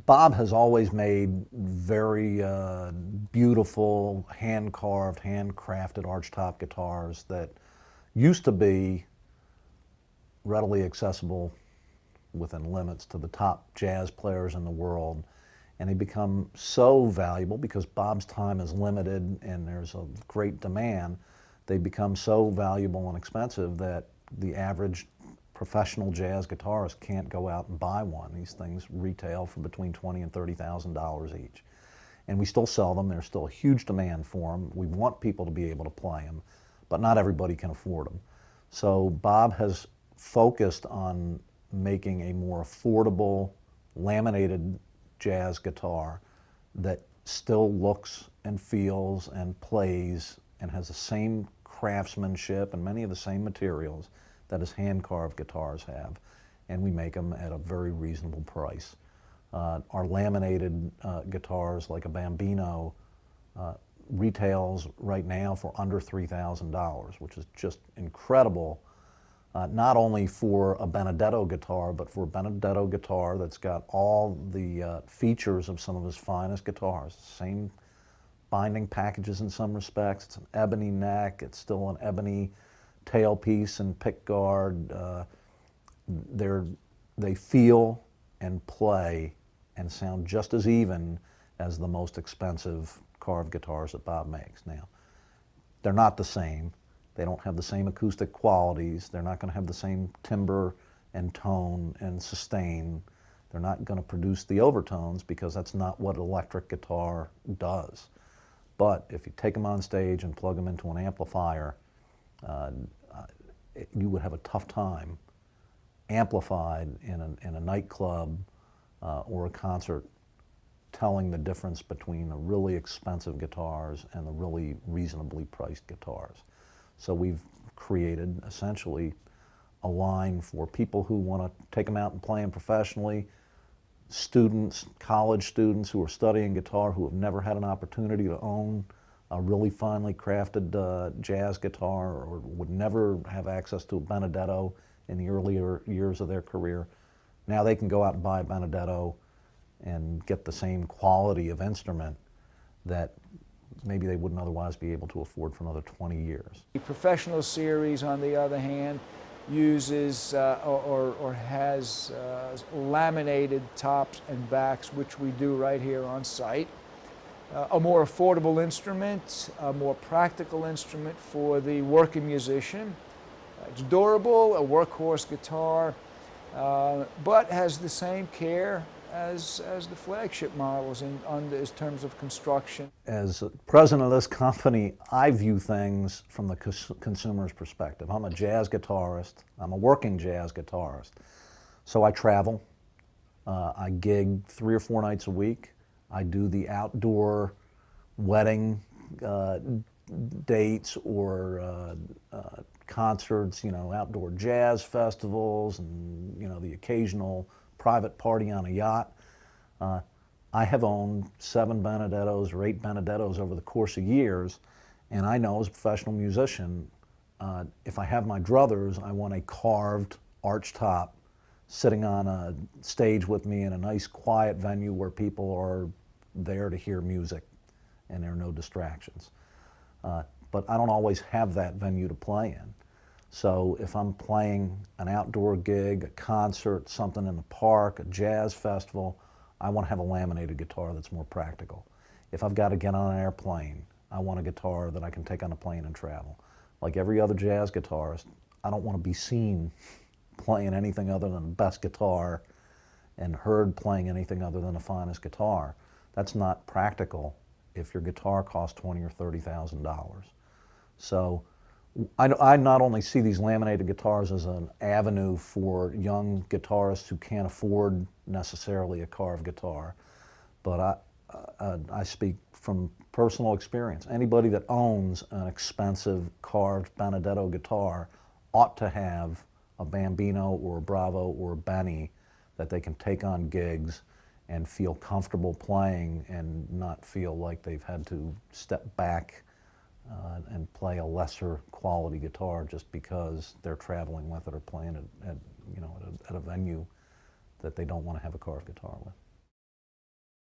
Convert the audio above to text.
Bob has always made very beautiful, hand-carved, handcrafted archtop guitars that used to be readily accessible within limits to the top jazz players in the world. And they become so valuable because Bob's time is limited and there's a great demand. They become so valuable and expensive that the average professional jazz guitarist can't go out and buy one. These things retail for between $20,000 and $30,000 each. And we still sell them. There's still a huge demand for them. We want people to be able to play them, but not everybody can afford them. So Bob has focused on making a more affordable, laminated jazz guitar that still looks and feels and plays and has the same craftsmanship and many of the same materials that his hand-carved guitars have, and we make them at a very reasonable price. Our laminated guitars, like a Bambino, retails right now for under $3,000, which is just incredible, not only for a Benedetto guitar, but for a Benedetto guitar that's got all the features of some of his finest guitars. Same binding packages in some respects. It's an ebony neck. It's still an ebony tailpiece and pickguard. They feel and play and sound just as even as the most expensive carved guitars that Bob makes. Now, they're not the same. They don't have the same acoustic qualities. They're not going to have the same timbre and tone and sustain. They're not going to produce the overtones because that's not what electric guitar does. But if you take them on stage and plug them into an amplifier, you would have a tough time amplified in a nightclub or a concert telling the difference between the really expensive guitars and the really reasonably priced guitars. So we've created essentially a line for people who want to take them out and play them professionally, students, college students who are studying guitar who have never had an opportunity to own a really finely crafted jazz guitar or would never have access to a Benedetto in the earlier years of their career. Now they can go out and buy a Benedetto and get the same quality of instrument that maybe they wouldn't otherwise be able to afford for another 20 years. The professional series, on the other hand, uses or has laminated tops and backs, which we do right here on site. A more affordable instrument, a more practical instrument for the working musician. It's durable, a workhorse guitar, but has the same care as the flagship models in terms of construction. As president of this company, I view things from the consumer's perspective. I'm a jazz guitarist. I'm a working jazz guitarist. So I travel. I gig 3 or 4 nights a week. I do the outdoor wedding dates or concerts, outdoor jazz festivals and, the occasional private party on a yacht. I have owned 7 Benedettos or 8 Benedettos over the course of years, and I know as a professional musician, if I have my druthers, I want a carved archtop sitting on a stage with me in a nice quiet venue where people are there to hear music and there are no distractions. But I don't always have that venue to play in. So if I'm playing an outdoor gig, a concert, something in the park, a jazz festival, I want to have a laminated guitar that's more practical. If I've got to get on an airplane, I want a guitar that I can take on a plane and travel. Like every other jazz guitarist, I don't want to be seen playing anything other than the best guitar and heard playing anything other than the finest guitar. That's not practical if your guitar costs $20,000 or $30,000. So I not only see these laminated guitars as an avenue for young guitarists who can't afford necessarily a carved guitar, but I speak from personal experience. Anybody that owns an expensive carved Benedetto guitar ought to have a Bambino or a Bravo or a Benny that they can take on gigs and feel comfortable playing and not feel like they've had to step back and play a lesser quality guitar just because they're traveling with it or playing it at a venue that they don't want to have a carved guitar with.